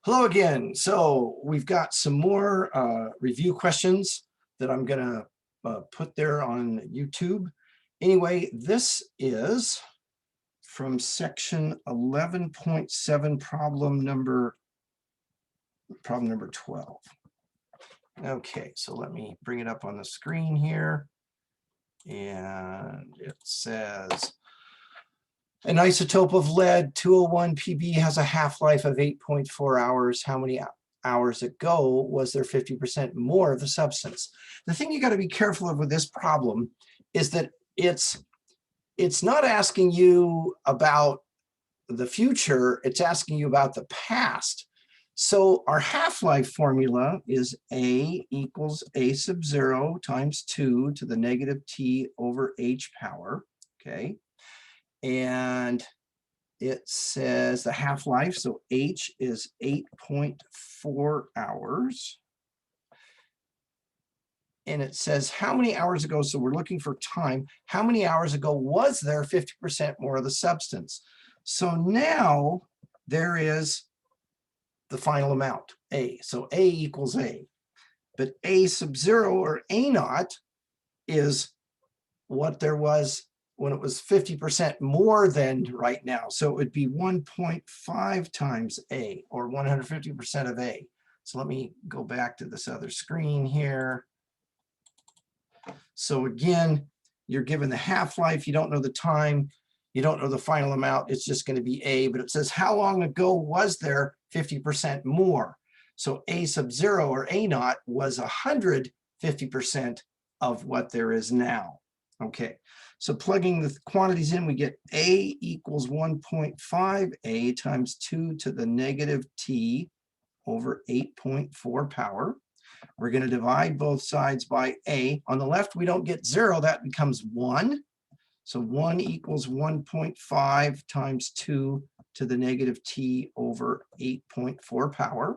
Hello again. So we've got some more review questions that I'm going to put there on YouTube. Anyway, this is from section 11.7, problem number 12. Okay, so let me bring it up on the screen here. And it says, an isotope of lead, 201 Pb, has a half-life of 8.4 hours. How many hours ago was there 50% more of the substance? The thing you got to be careful of with this problem is that it's not asking you about the future, it's asking you about the past. So our half-life formula is A equals A sub 0 times 2 to the negative T over H power, okay? And it says the half-life, so H is 8.4 hours. And it says how many hours ago, so we're looking for time, how many hours ago was there 50% more of the substance? So now there is the final amount, A. So A equals A. But A sub 0 or A naught is what there was when it was 50% more than right now. So it would be 1.5 times A, or 150% of A. So let me go back to this other screen here. So again, you're given the half-life, you don't know the time, you don't know the final amount, it's just going to be A, but it says how long ago was there 50% more? So A sub 0 or A naught was 150% of what there is now. Okay, so plugging the quantities in, we get A equals 1.5 A times 2 to the negative T over 8.4 power. We're going to divide both sides by A. On the left, we don't get 0. That becomes 1. So 1 equals 1.5 times 2 to the negative T over 8.4 power.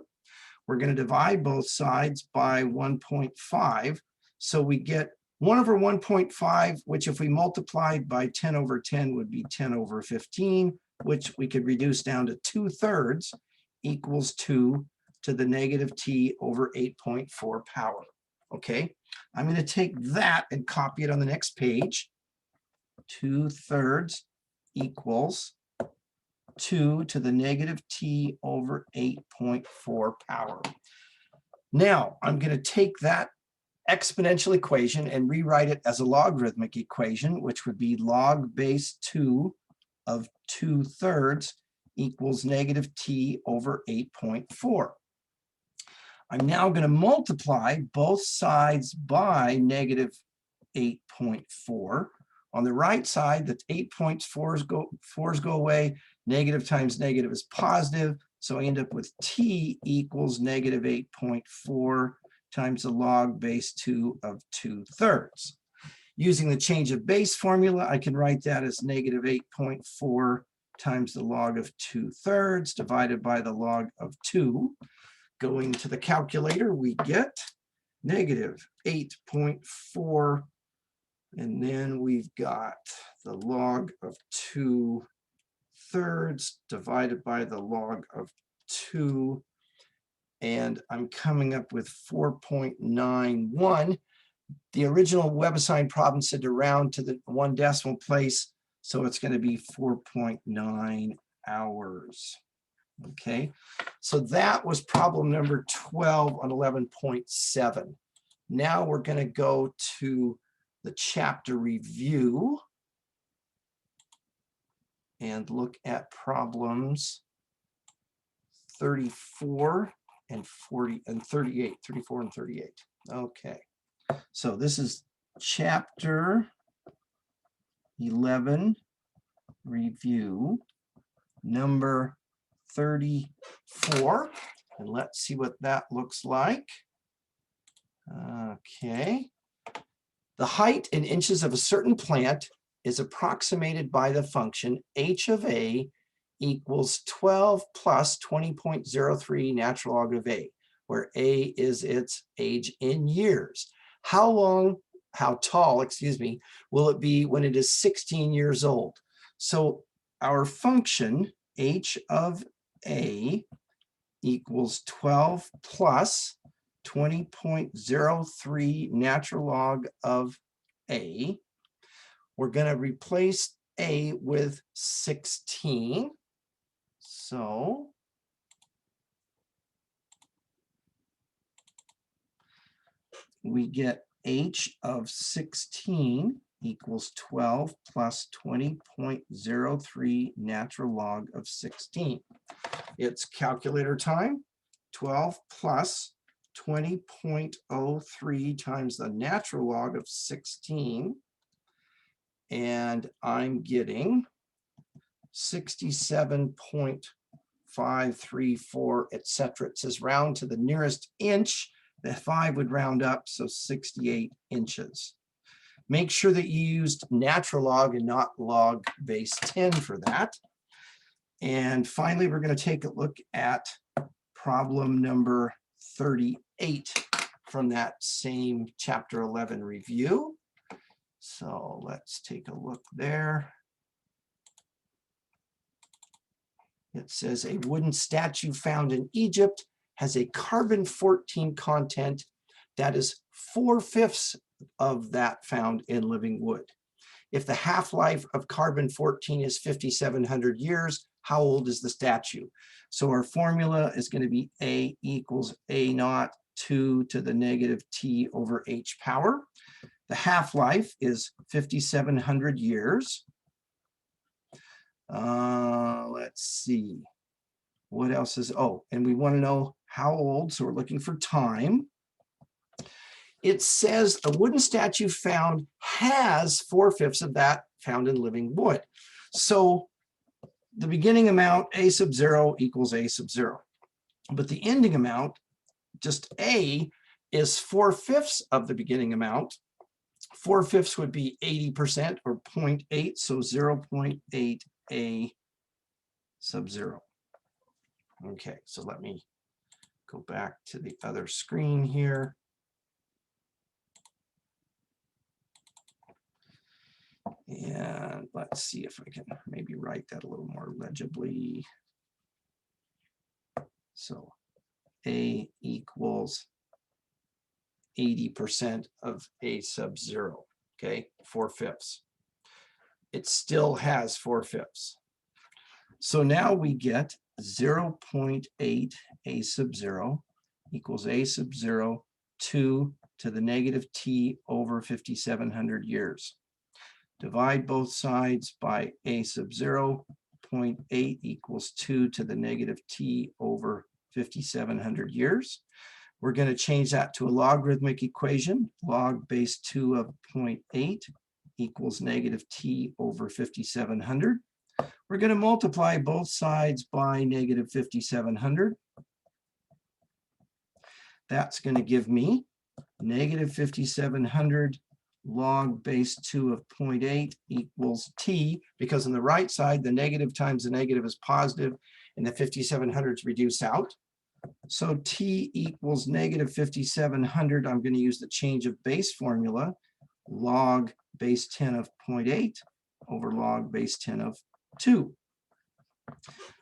We're going to divide both sides by 1.5. So we get 1 over 1.5, which if we multiplied by 10 over 10 would be 10 over 15, which we could reduce down to 2/3 equals 2 to the negative T over 8.4 power. Okay, I'm going to take that and copy it on the next page. 2/3 equals 2 to the negative T over 8.4 power. Now I'm going to take that exponential equation and rewrite it as a logarithmic equation, which would be log base 2 of 2/3 equals negative T over 8.4. I'm now going to multiply both sides by negative 8.4. On the right side, the 8.4's go away. Negative times negative is positive. So I end up with T equals negative 8.4 times the log base 2 of 2/3. Using the change of base formula, I can write that as negative 8.4 times the log of 2/3 divided by the log of 2. Going to the calculator, we get negative 8.4, and then we've got the log of 2/3 divided by the log of 2, and I'm coming up with 4.91. The original WebAssign problem said to round to the 1 decimal place, so it's going to be 4.9 hours. Okay, so that was problem number 12 on 11.7. Now we're going to go to the chapter review and look at problems 34 and 40 and 38, 34 and 38. Okay, so this is chapter 11 review number 34, and let's see what that looks like. Okay, the height in inches of a certain plant is approximated by the function h of a equals 12 plus 20.03 natural log of a, where a is its age in years. How tall, will it be when it is 16 years old? So our function h of a equals 12 plus 20.03 natural log of A. We're going to replace A with 16. So we get H of 16 equals 12 plus 20.03 natural log of 16. It's calculator time. 12 plus 20.03 times the natural log of 16. And I'm getting 67.534, etc. It says round to the nearest inch. The 5 would round up, so 68 inches. Make sure that you used natural log and not log base 10 for that. And finally, we're going to take a look at problem number 38 from that same chapter 11 review. So let's take a look there. It says a wooden statue found in Egypt has a carbon-14 content that is 4/5 of that found in living wood. If the half-life of carbon-14 is 5,700 years, how old is the statue? So our formula is going to be A equals A naught 2 to the negative T over H power. The half-life is 5,700 years. Let's see. What else is, oh, and we want to know how old, so we're looking for time. It says a wooden statue found has 4/5 of that found in living wood. So the beginning amount, A sub 0 equals A sub 0. But the ending amount, just A, is 4/5 of the beginning amount. 4/5 would be 80% or 0.8, so 0.8 A sub 0. Okay, so let me go back to the other screen here. And let's see if I can maybe write that a little more legibly. So A equals 80% of A sub 0, okay, 4/5. It still has 4/5. So now we get 0.8 A sub 0 equals A sub 0, 2 to the negative T over 5,700 years. Divide both sides by A sub 0, 0.8 equals 2 to the negative T over 5,700 years. We're going to change that to a logarithmic equation. Log base 2 of 0.8 equals negative T over 5,700. We're going to multiply both sides by negative 5,700. That's going to give me negative 5,700 log base 2 of 0.8 equals T, because on the right side, the negative times the negative is positive, and the 5,700 is reduced out. So T equals negative 5,700. I'm going to use the change of base formula, log base 10 of 0.8 over log base 10 of 2.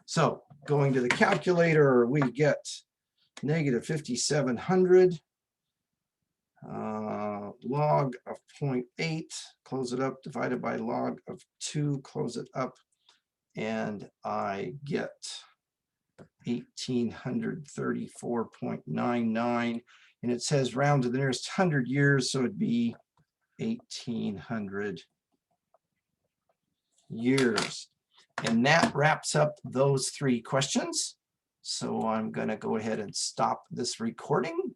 So going to the calculator, we get negative 5,700 log of 0.8, close it up, divided by log of 2, close it up, and I get 1,834.99, and it says round to the nearest 100 years, so it'd be 1,800 years. And that wraps up those 3 questions. So I'm going to go ahead and stop this recording.